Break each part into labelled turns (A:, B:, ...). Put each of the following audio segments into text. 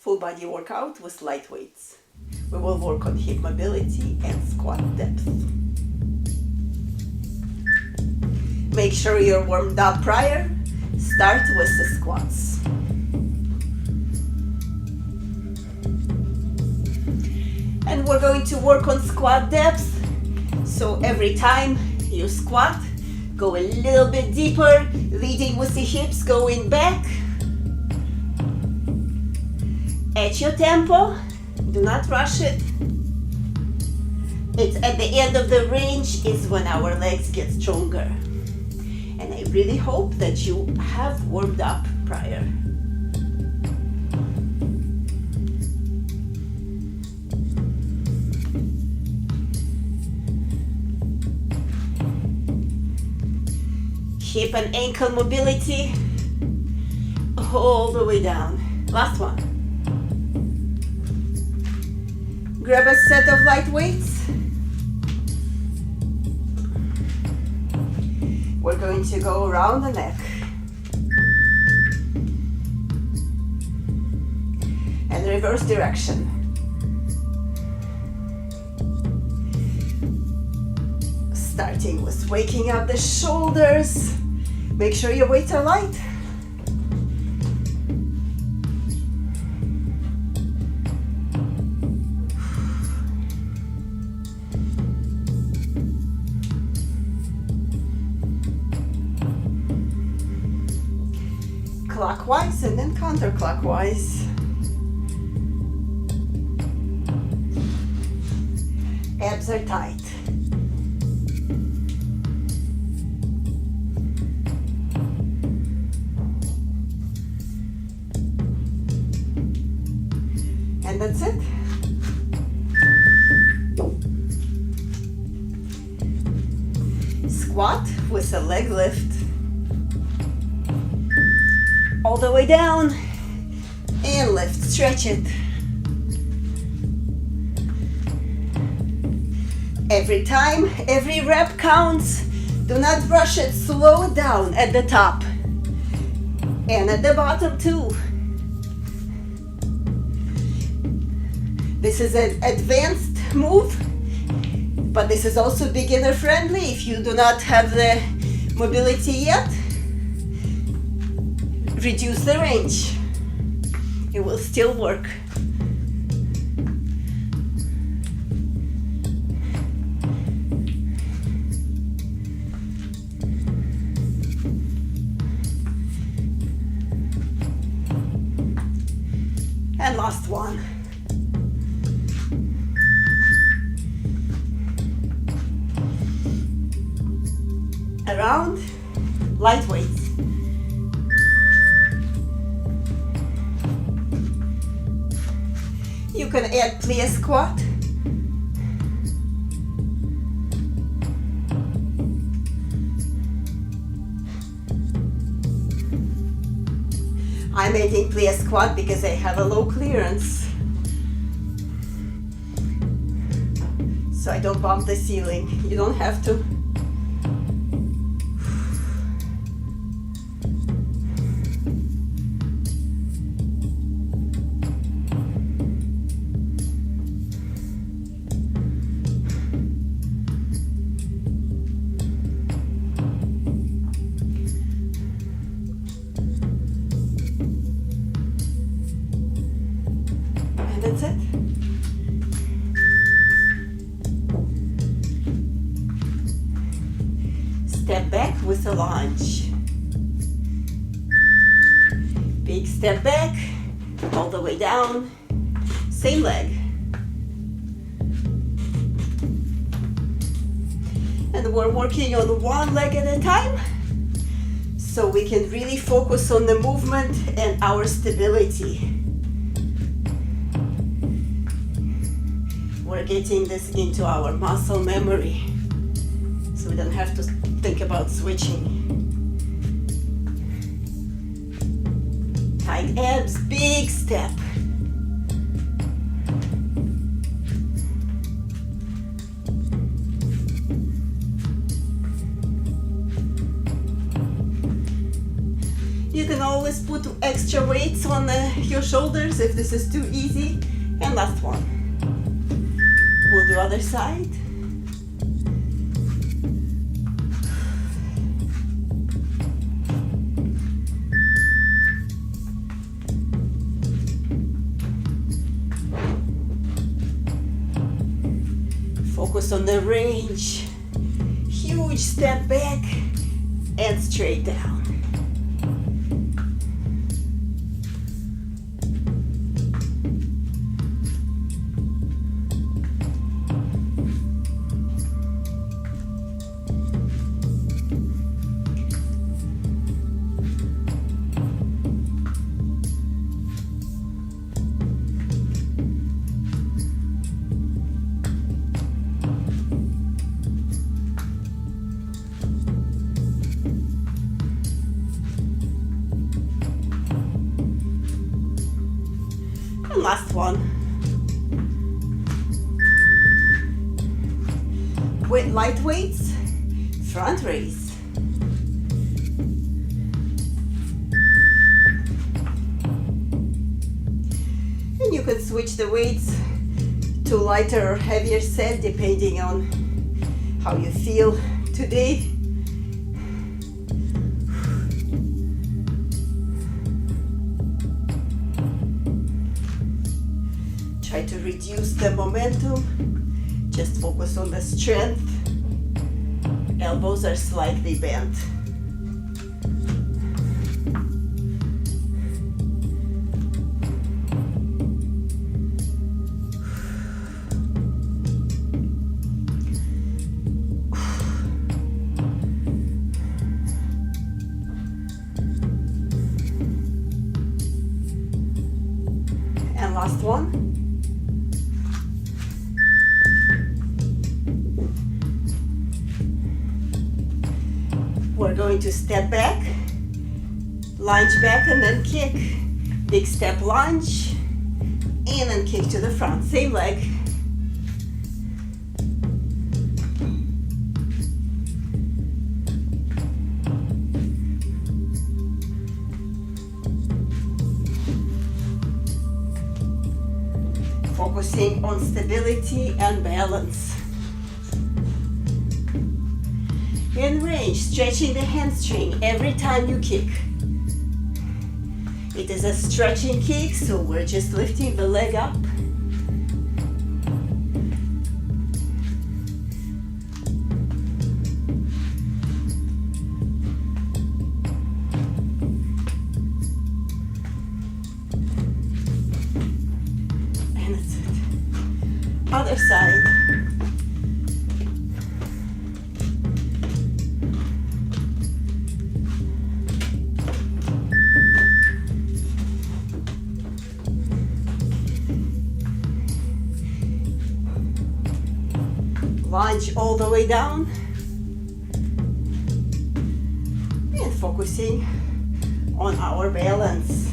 A: full body workout with light weights. We will work on hip mobility and squat depth. Make sure you're warmed up prior. Start with the squats. And we're going to work on squat depth. So every time you squat, go a little bit deeper, leading with the hips going back. At your tempo, do not rush it. It's at the end of the range is when our legs get stronger. And I really hope that you have warmed up prior. Hip and ankle mobility all the way down. Last one. Grab a set of light weights. We're going to go around the neck. And reverse direction. Starting with waking up the shoulders. Make sure your weights are light. Clockwise and then counterclockwise. Abs are tight. And that's it. Squat with a leg lift. All the way down and lift, stretch it. Every time, every rep counts. Do not rush it, slow it down at the top and at the bottom too. This is an advanced move, but this is also beginner friendly if you do not have the mobility yet. Reduce the range. It will still work. And last one. Around, light weights. You can add plie squat. I'm adding plie squat because I have a low clearance, so I don't bump the ceiling. You don't have to. That's it. Step back with a lunge. Big step back, all the way down, same leg. And we're working on one leg at a time, so we can really focus on the movement and our stability. We're getting this into our muscle memory, so we don't have to think about switching. Tight abs, big step. You can always always put extra weights on your shoulders if this is too easy. And last one. We'll do other side. Focus on the range. Huge step back and straight down. And last one. With light weights, front raise. And you can switch the weights to lighter or heavier set depending on how you feel today. Try to reduce the momentum. Just focus on the strength. Elbows are slightly bent. And last one. We're going to step back, lunge back and then kick. Big step lunge, and then kick to the front, same leg. Focusing on stability and balance. In range, stretching the hamstring every time you kick. It is a stretching kick, so we're just lifting the leg up. And that's it. Other side. Lunge all the way down and focusing on our balance.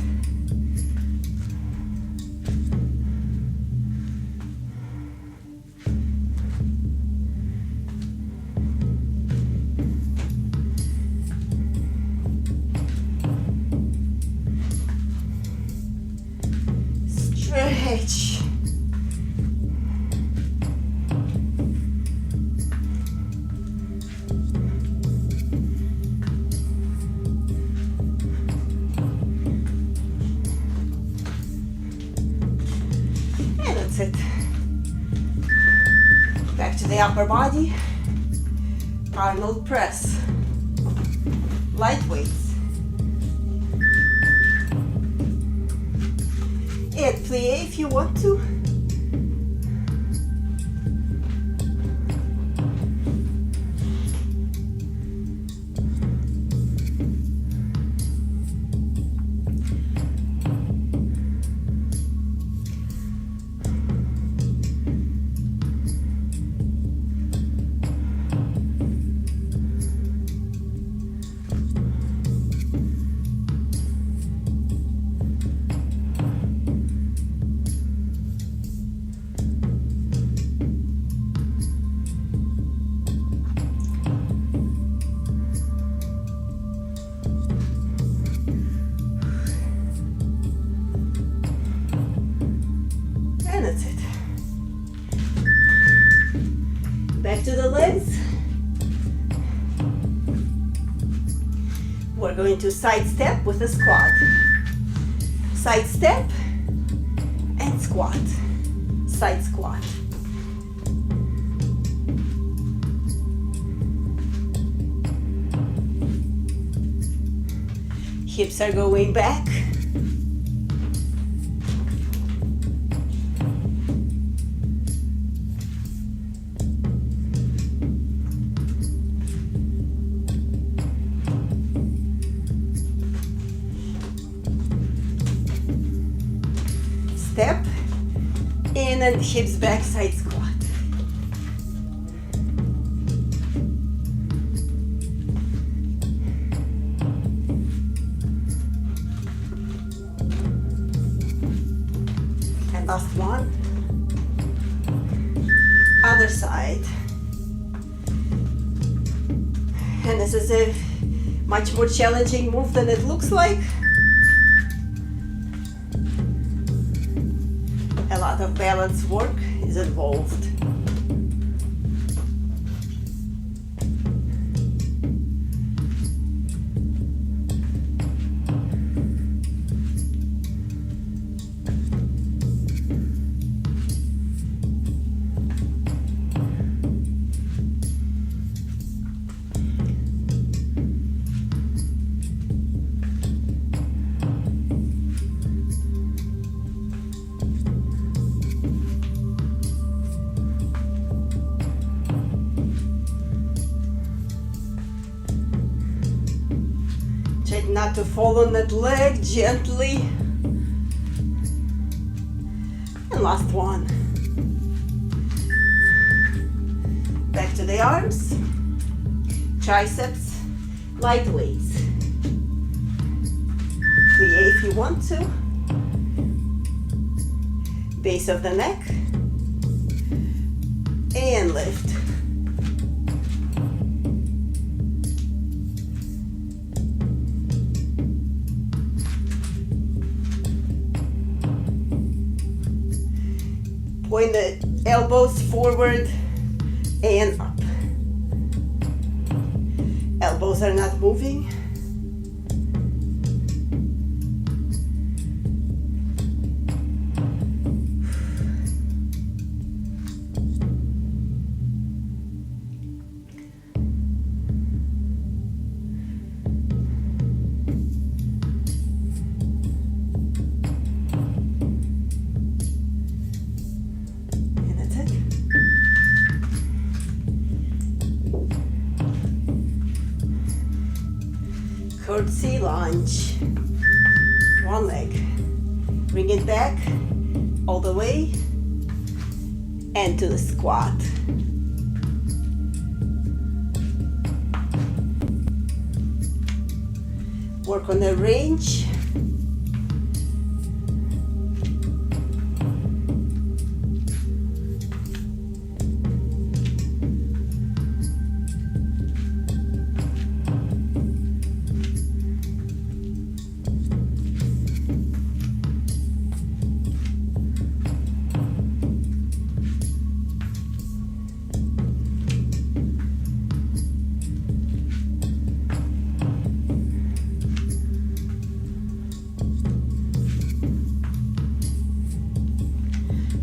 A: Stretch. It. Back to the upper body. Arnold press. Light weights. Add plie if you want to. the legs. We're going to side step with a squat. Side step and squat. Side squat. Hips are going back. Step in and hips back, side squat. And last one. Other side. And this is a much more challenging move than it looks like. A lot of balance work is involved. Not to fall on that leg, gently. And last one. Back to the arms, triceps, light weights. Plie if you want to. Base of the neck. And lift. Point the elbows forward and up. Elbows are not moving. Curtsy lunge. One leg. Bring it back all the way and to the squat. Work on the range.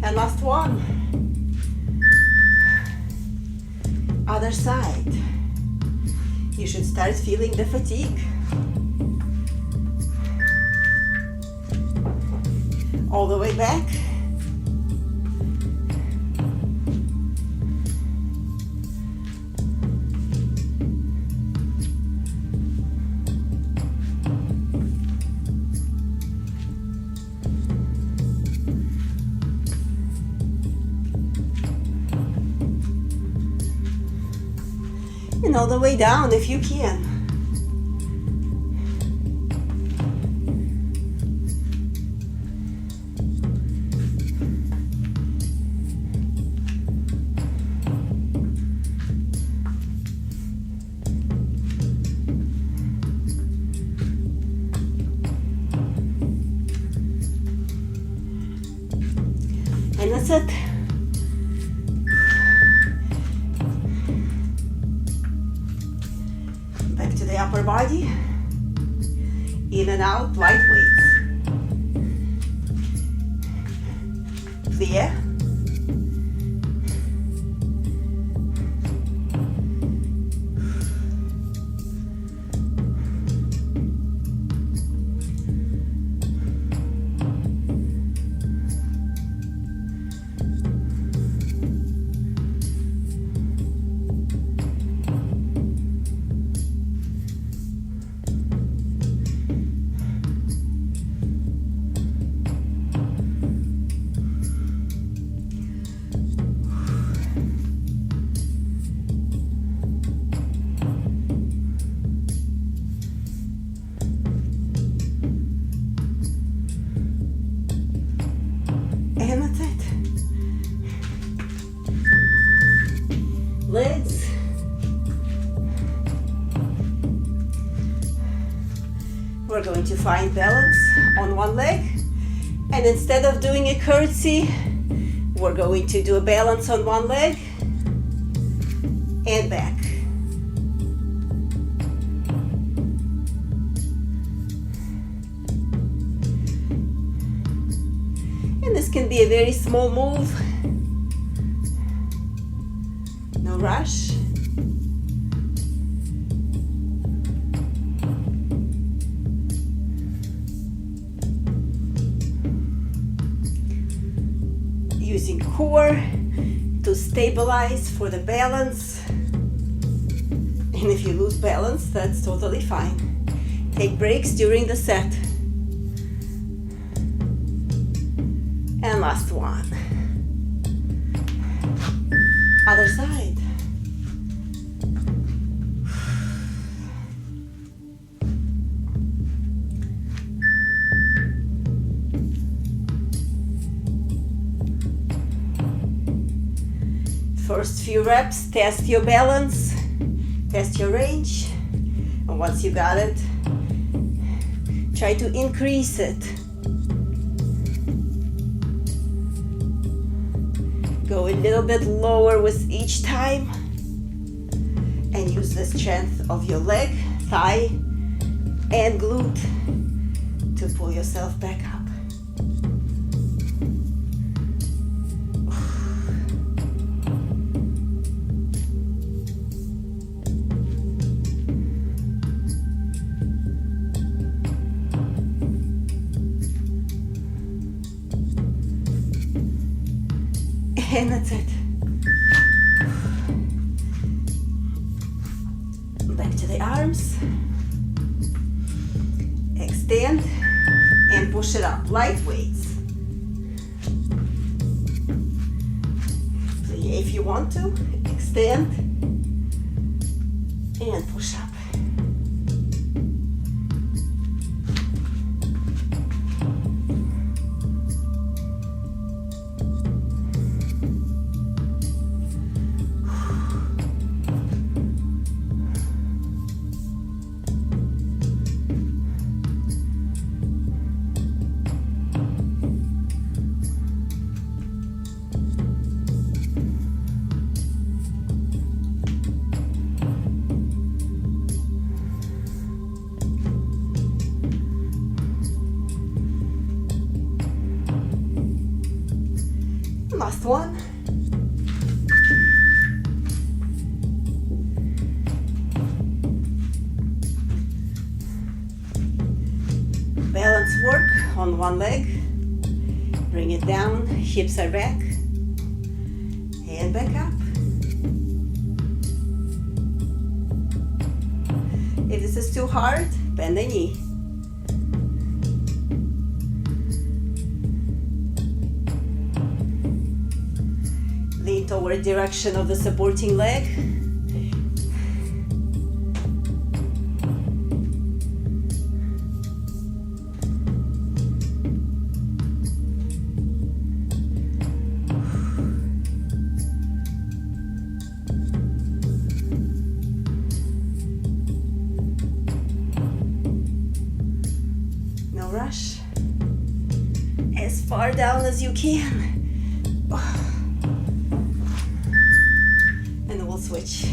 A: And last one. Other side. You should start feeling the fatigue. All the way back. And all the way down if you can. And that's it. upper body. In and out, light weights. Clear. And that's it. Legs. We're going to find balance on one leg. And instead of doing a curtsy, we're going to do a balance on one leg and back. And this can be a very small move. No rush. Using core to stabilize for the balance. And if you lose balance, that's totally fine. Take breaks during the set. And last one. Other side. First few reps, test your balance, test your range, and once you got it, try to increase it. Go a little bit lower with each time, and use the strength of your leg, thigh, and glute to pull yourself back up. And that's it. Back to the arms. Extend and push it up. Light weights. If you want to, extend and push up. Last one. Balance work on one leg. Bring it down, hips are back, and back up. If this is too hard, bend the knee. Lean toward direction of the supporting leg. No rush. As far down as you can. Switch.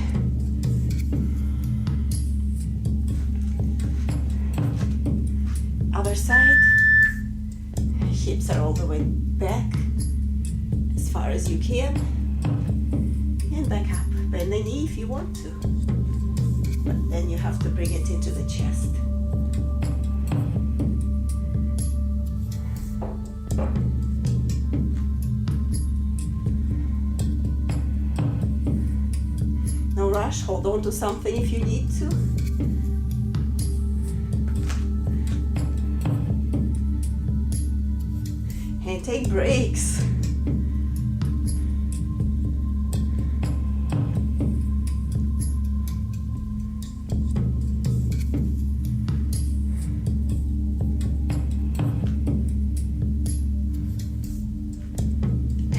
A: Other side. Hips are all the way back as far as you can. And back up. Bend the knee if you want to. But then you have to bring it into the chest. No rush. Hold on to something if you need to. And take breaks.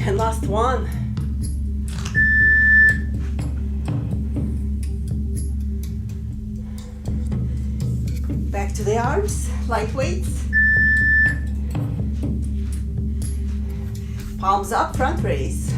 A: And last one. Back to the arms, light weights. Palms up, front raise.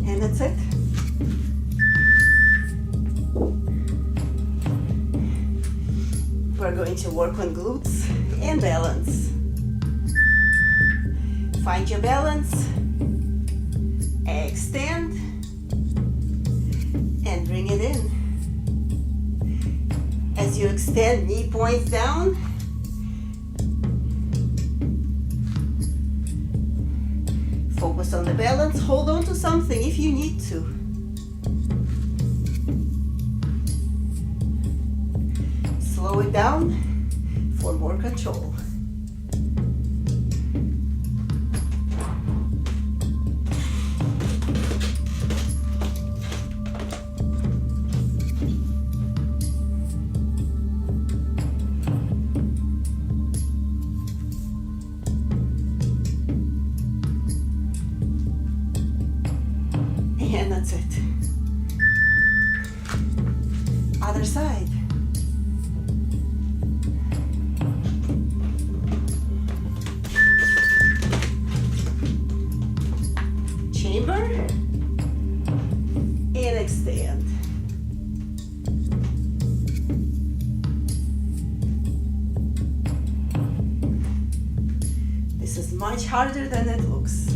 A: And that's it. We're going to work on glutes and balance. Find your balance, extend, and bring it in. As you extend, knee points down. Focus on the balance. Hold on to something if you need to. Slow it down for more control. And that's it. Other side. Chamber and extend. This is much harder than it looks.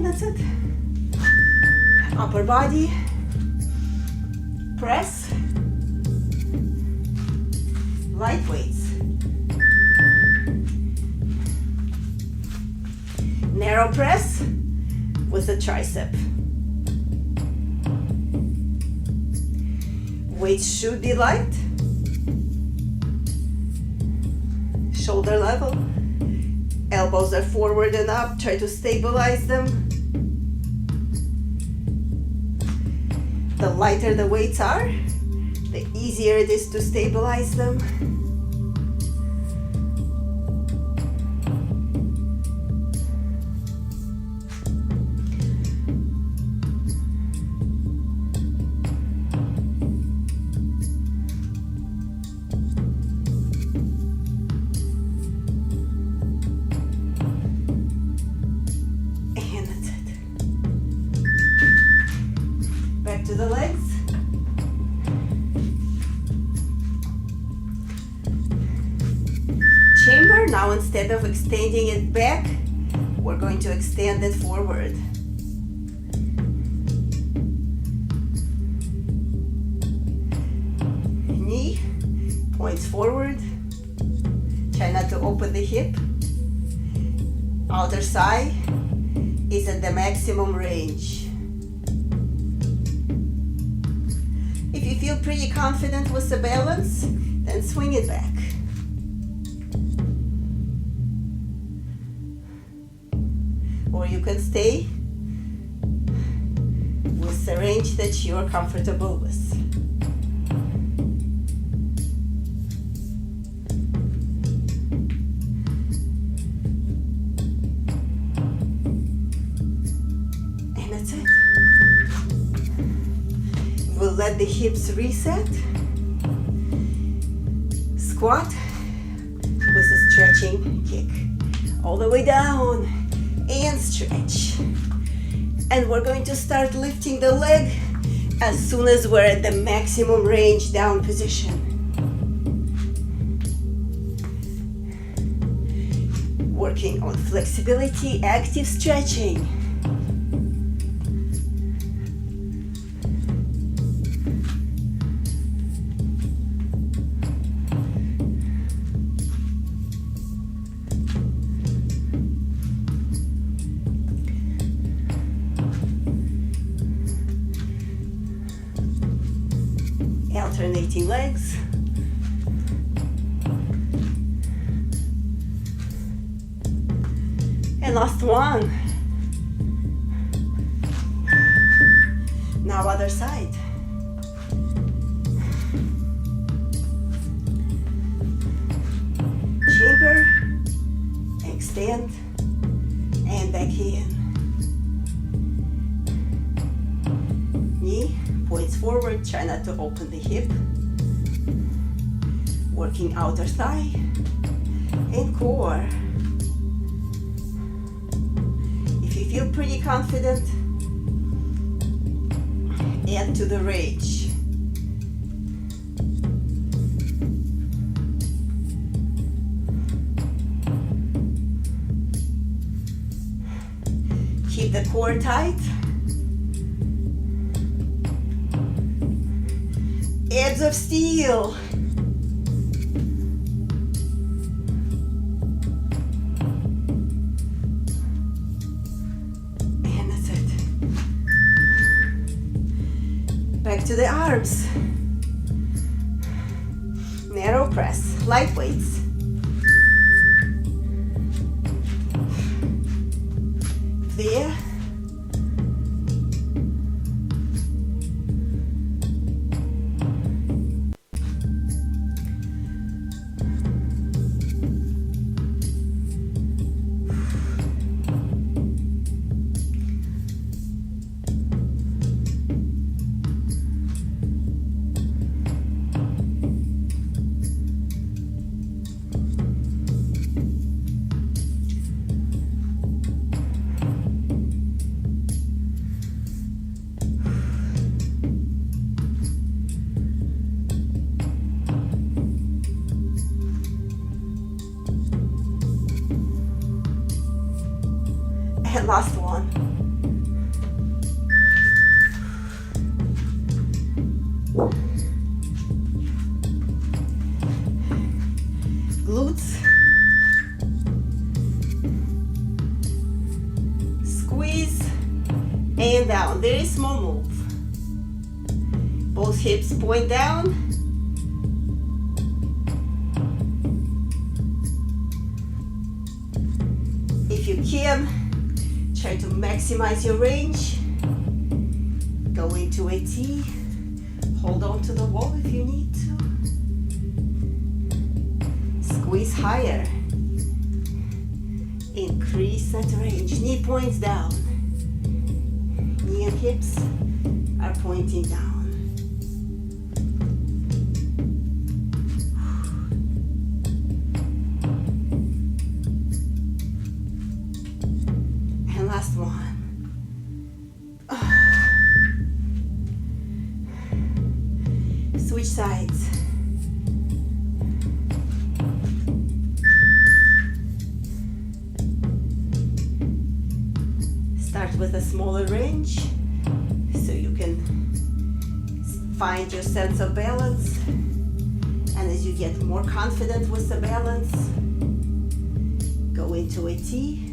A: That's it. Upper body, press, light weights. Narrow press with the tricep. Weights should be light. Shoulder level. Elbows are forward and up. Try to stabilize them. The lighter the weights are, the easier it is to stabilize them. To the legs. Now instead of extending it back, we're going to extend it forward. Knee points forward. Try not to open the hip. Outer thigh is at the maximum range. If you feel pretty confident with the balance, then swing it back. Or you can stay with the range that you're comfortable with. And that's it. We'll let the hips reset. Squat with a stretching kick. All the way down and stretch. And we're going to start lifting the leg as soon as we're at the maximum range down position. Working on flexibility, active stretching. Alternating legs. And last one. Now other side. Chamber, extend, and back in. Knee points forward, try not to open the hip. Working outer thigh and core. If you feel pretty confident, add to the range. Keep the core tight. Abs of steel. And that's it. Back to the arms. Narrow press, light weights. There. And last one. Glutes. Squeeze and down. Very small move. Both hips point down. If you can, try to maximize your range. Go into a T. Hold on to the wall if you need to. Squeeze higher. Increase that range. Knee points down. Knee and hips are pointing down. Last one. Switch sides. with a smaller range so you can find your sense of balance. And as you get more confident with the balance, go into a T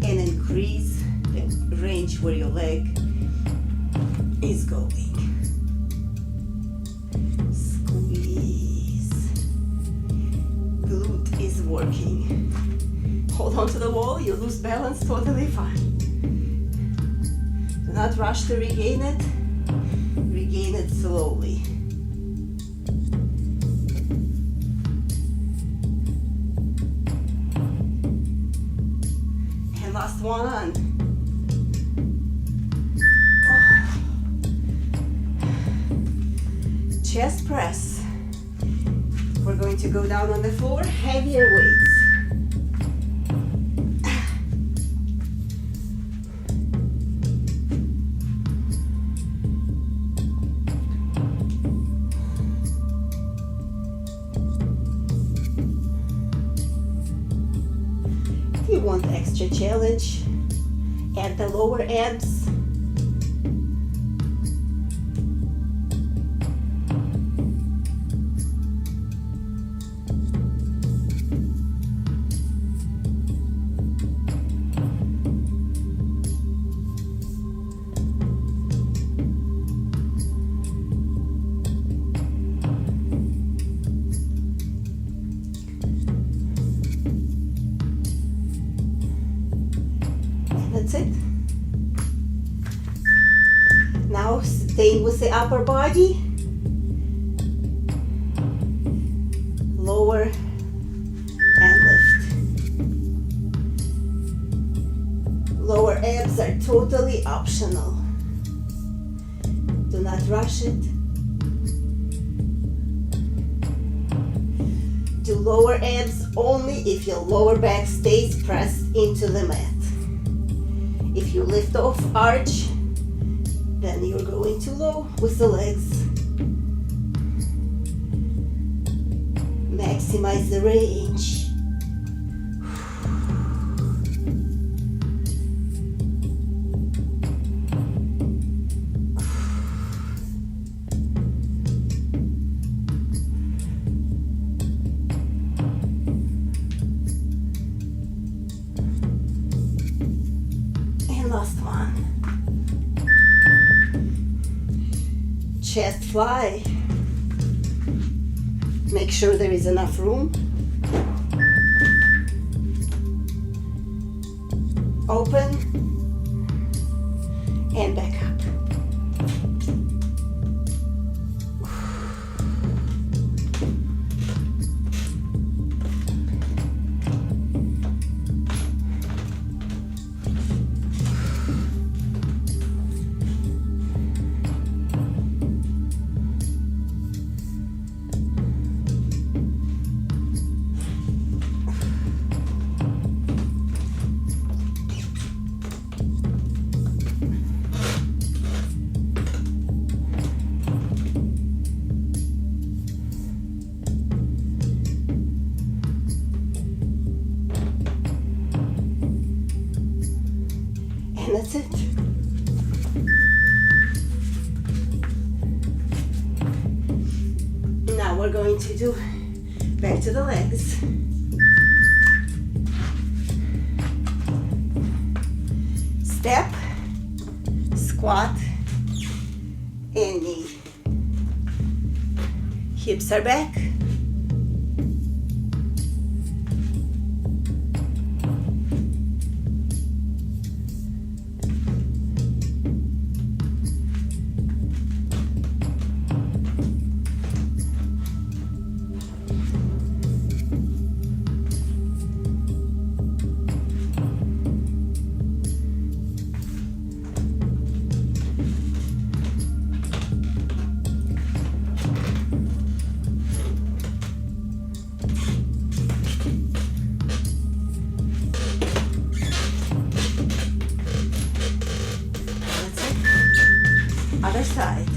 A: and increase the range where your leg is going. Squeeze. Glute is working. Hold on to the wall, you lose balance, totally fine. Do not rush to regain it. Regain it slowly. And last one. Chest press. We're going to go down on the floor, heavier weights. If you want extra challenge, add the lower abs. That's it. Now staying with the upper body, lower and lift. Lower abs are totally optional. Do not rush it. Do lower abs only if your lower back stays pressed into the mat. If you lift off arch, then you're going too low with the legs. Maximize the range. Last one. Chest fly. Make sure there is enough room. Open and back up. And that's it. Now we're going to do back to the legs. Step, squat, and knee. Hips are back. Other side.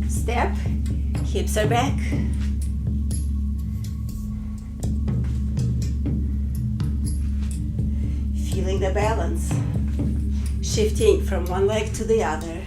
A: Step, hips are back. feeling the balance, shifting from one leg to the other.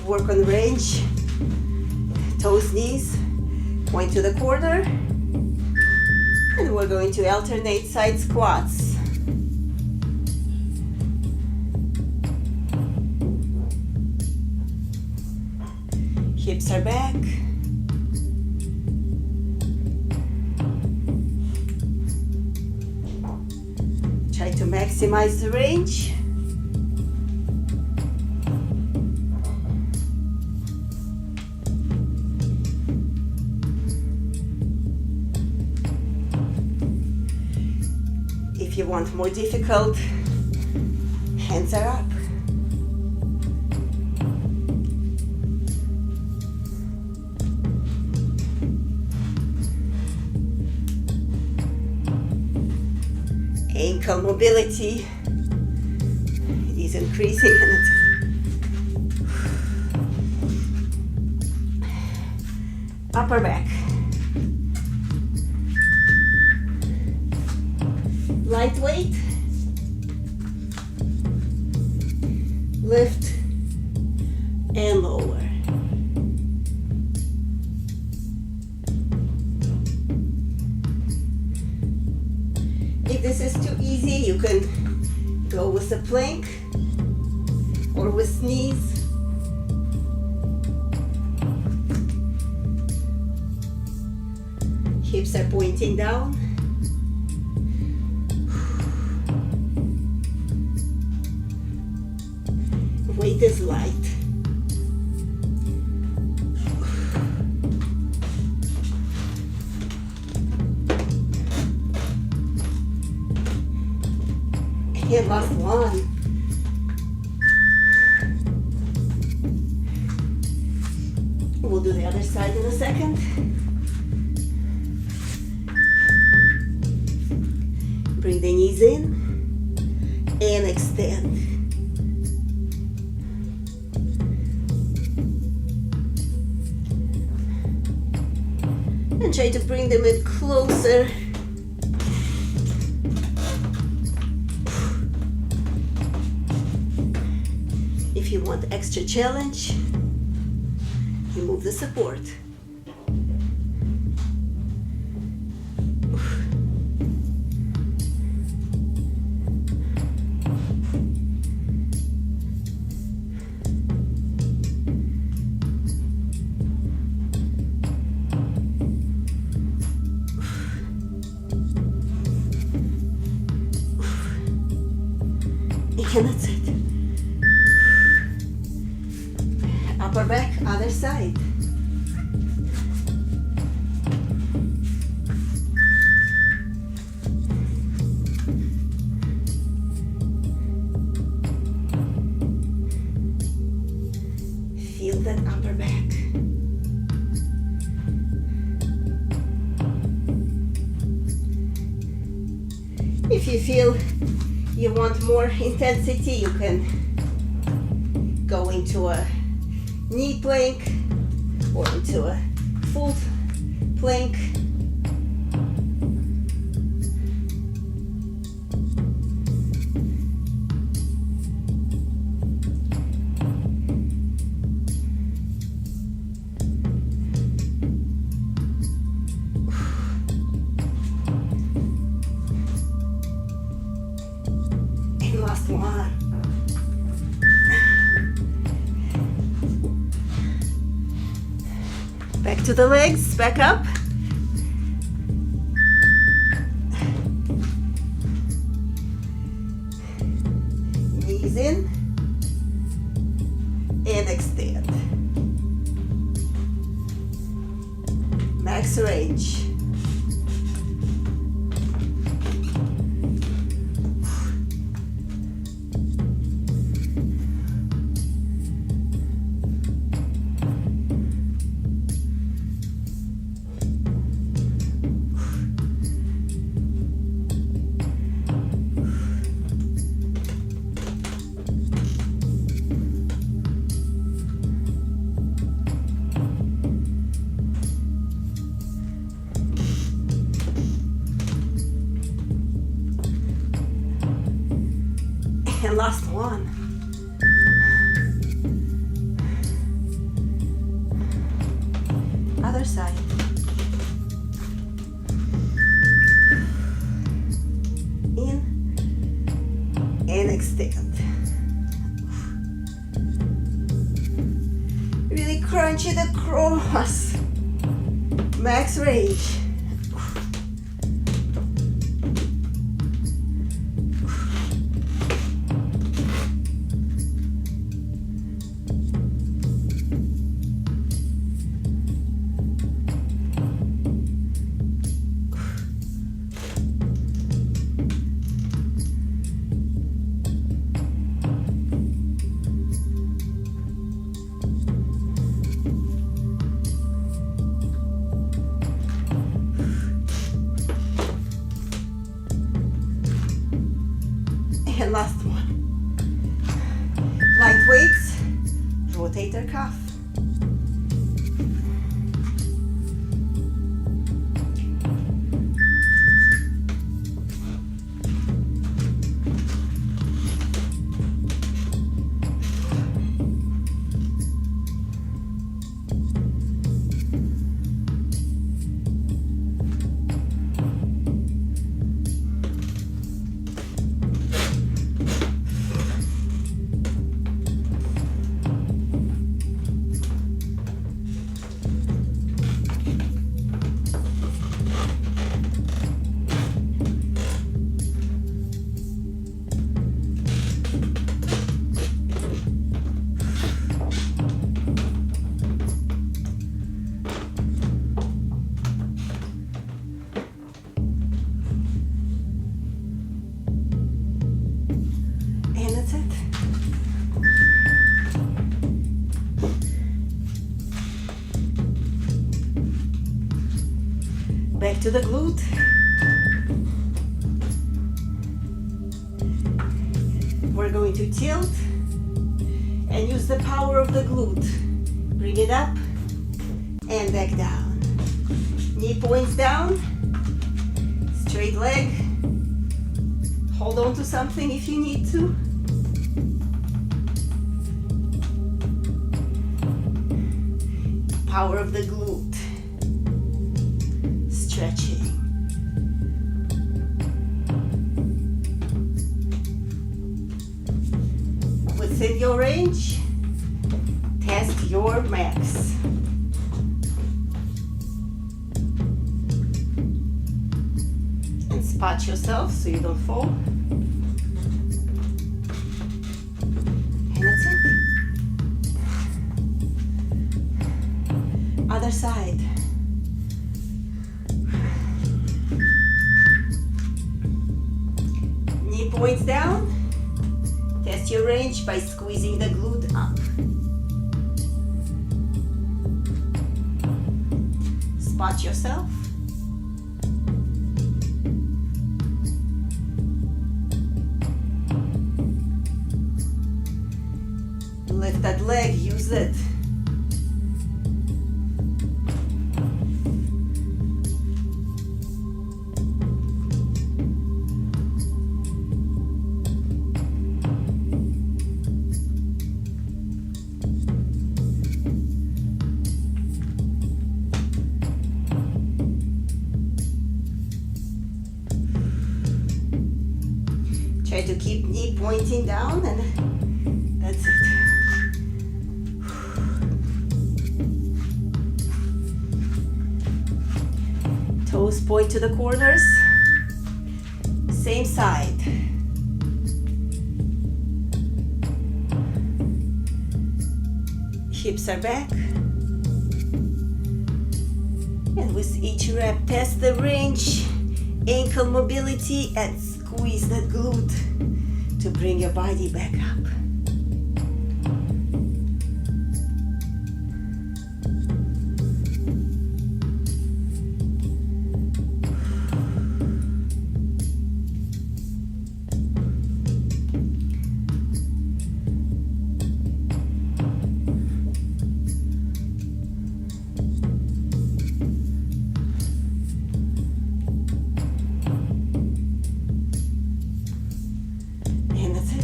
A: Work on range, toes, knees, point to the corner, and we're going to alternate side squats. Hips are back. Try to maximize the range. If you want more difficult, hands are up. Ankle mobility is increasing and it's upper back. Lightweight, lift and lower. If this is too easy, you can go with a plank or with knees. Hips are pointing down. Weight is light. And last one. We'll do the other side in a second. Bring the knees in and extend. And try to bring them in closer. If you want extra challenge, you move the support. And that's it. Upper back, other side. Feel that upper back. If you feel you want more intensity, you can go into a knee plank or into a full plank. Last one. Back to the legs, back up. Knees in and extend. And last one. Other side. In and extend. Really crunch it across. Max range. And last one. Light weights, rotator cuff. Back to the glute. We're going to tilt and use the power of the glute. Bring it up and back down. Knee points down. Straight leg. Hold on to something if you need to. Power of the glute. Stretching. Within your range, test your max. And spot yourself so you don't fall. And that's it. Other side. Points down. Test your range by squeezing the glute up. Spot yourself. Lift that leg, use it. Try to keep knee pointing down, and that's it. Toes point to the corners. Same side. Hips are back. And with each rep, test the range, ankle mobility, and squeeze that glute to bring your body back up. And that's it.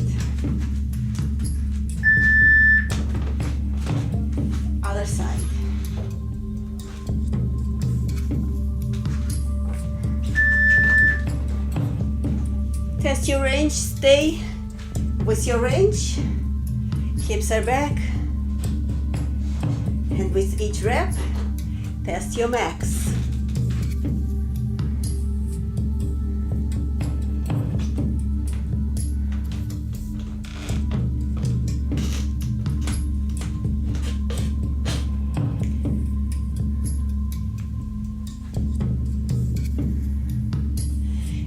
A: Test your range, stay with your range. Hips are back. And with each rep, test your max.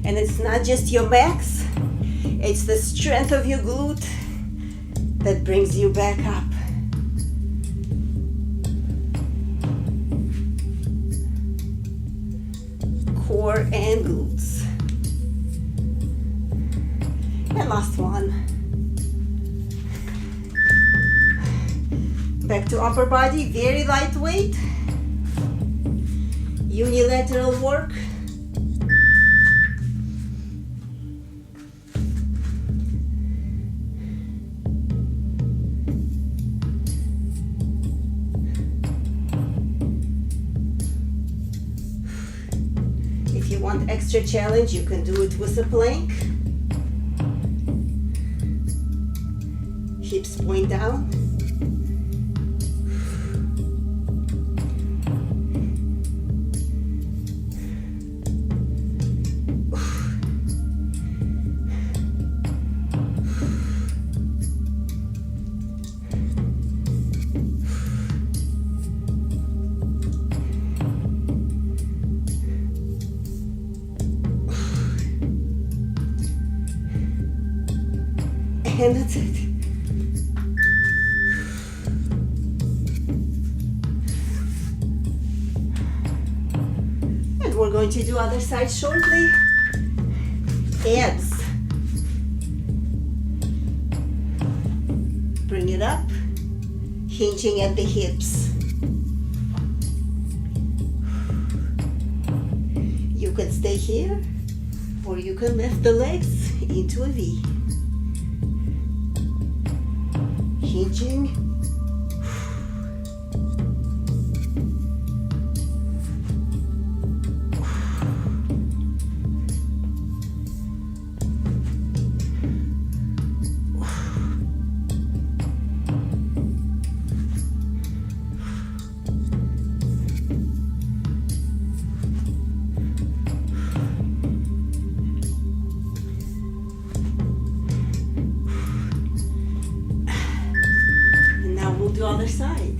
A: And it's not just your max, it's the strength of your glute that brings you back up. Core and glutes. And last one. Back to upper body, very lightweight. Unilateral work. If you want extra challenge, you can do it with a plank. Hips point down. And that's it. And we're going to do other side shortly. Abs. Bring it up, hinging at the hips. You can stay here, or you can lift the legs into a V. Hinging. The other side.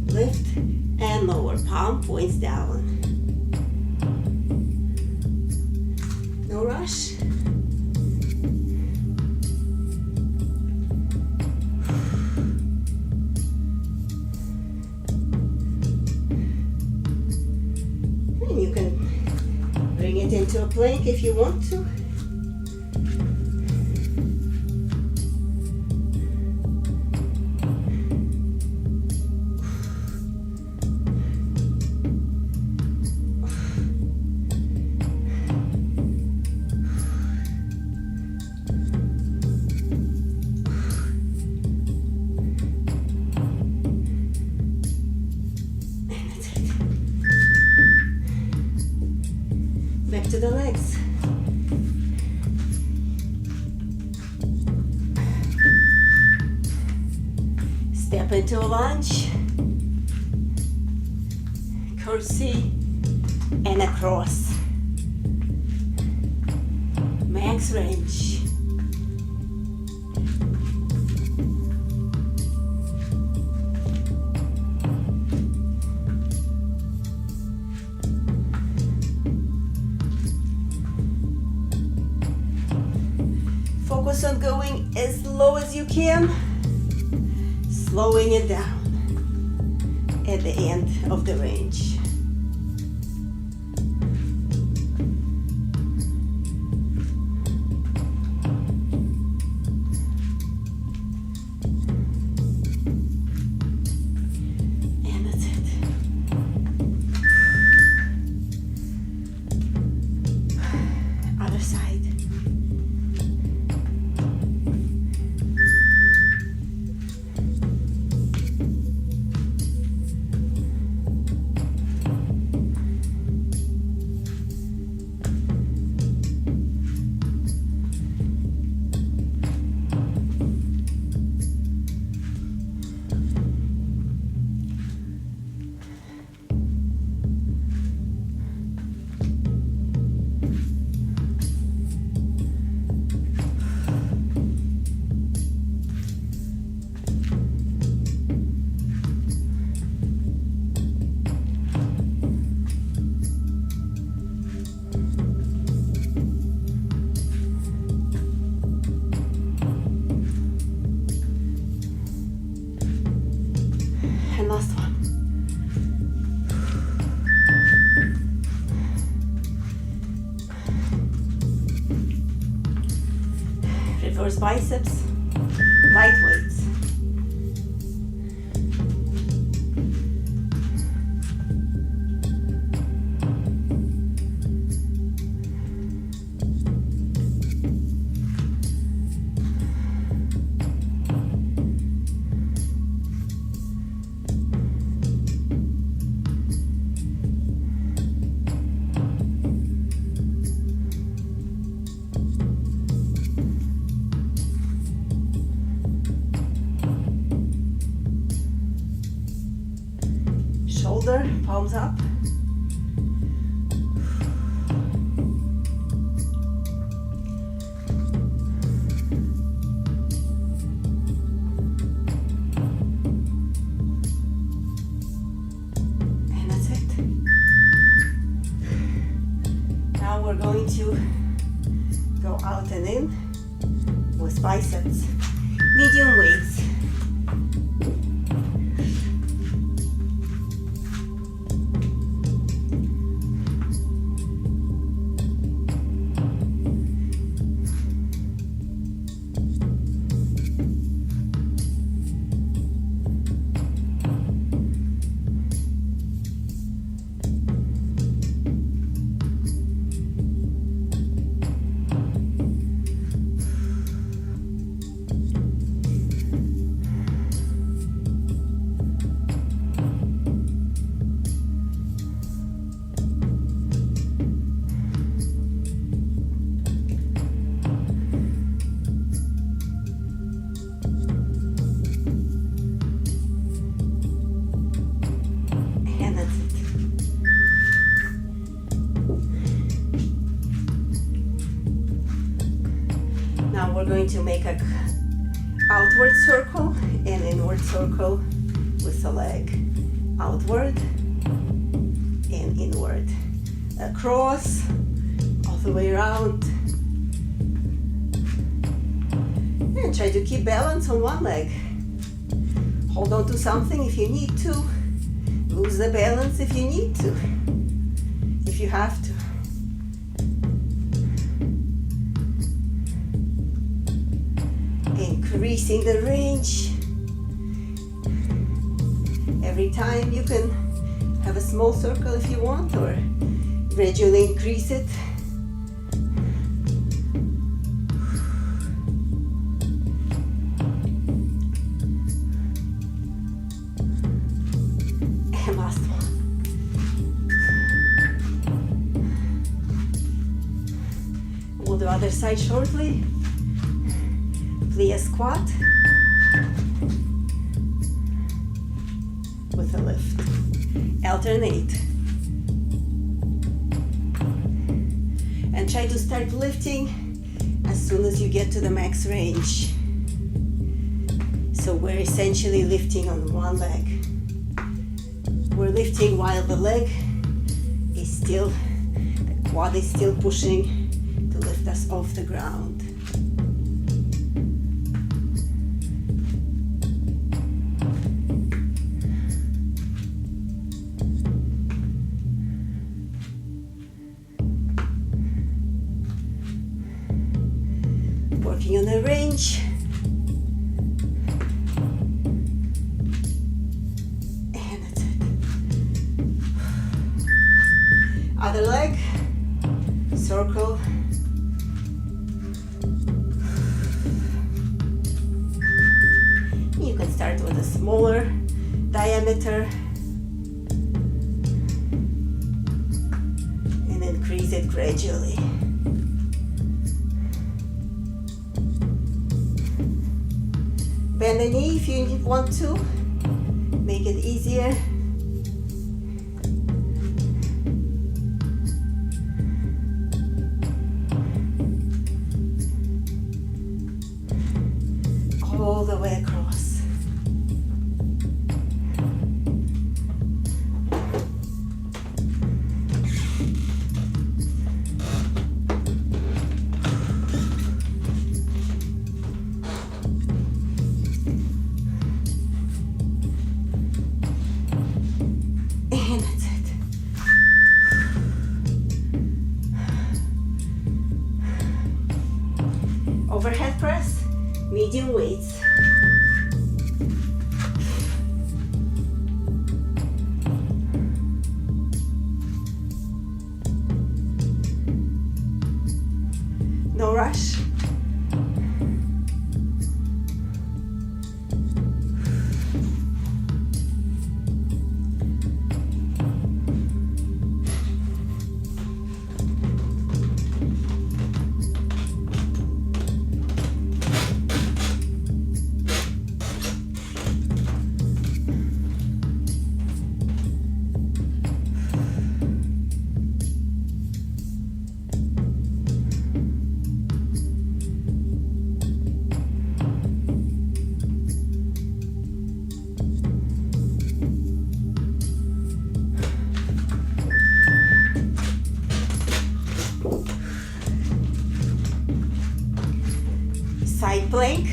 A: Lift and lower, palm points down. No rush. You can bring it into a plank if you want to. Back to the legs. Step into a lunge. Curtsy and across. Max range. Focus on going as low as you can, slowing it down at the end of the range. And that's it. Other side. last one. Reverse biceps, light weights. Shoulder, palms up. And that's it. Now we're going to go out and in with biceps, medium weights. Now we're going to make a outward circle and inward circle with the leg. Outward and inward. Across, all the way around. And try to keep balance on one leg. Hold on to something if you need to. Lose the balance if you need to. If you have to. Increasing the range. Every time you can have a small circle if you want, or gradually increase it. And last one. We'll do other side shortly. Plie squat with a lift. Alternate. And try to start lifting as soon as you get to the max range. So we're essentially lifting on one leg. We're lifting while the leg is still, the quad is still pushing to lift us off the ground. Working on the range. And that's it. Other leg. Circle. You can start with a smaller diameter and increase it gradually. Bend the knee if you want to, make it easier. All the way across. rush. Side plank.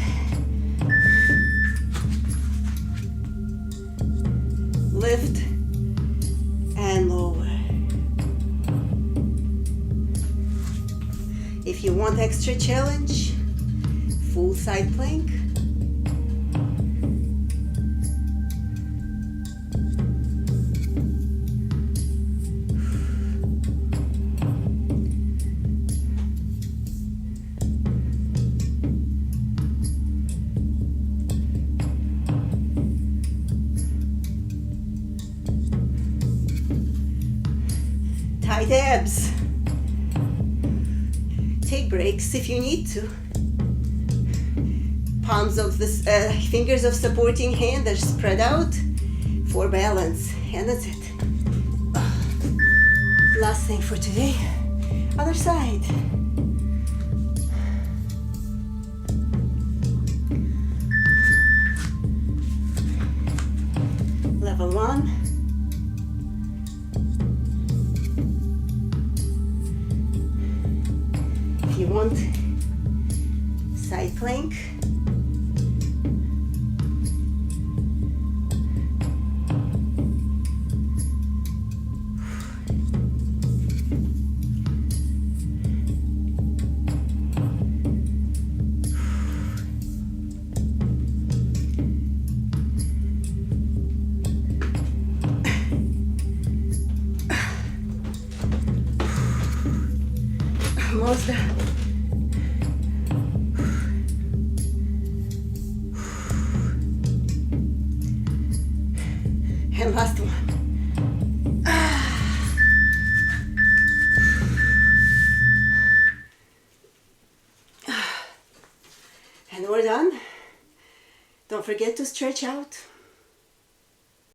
A: Lift and lower. If you want extra challenge, full side plank. Tight abs. Take breaks if you need to. Palms of the fingers of supporting hand are spread out for balance, and that's it. Last thing for today. Other side. Level 1. If you want side plank, almost done. And last one. And we're done. Don't forget to stretch out.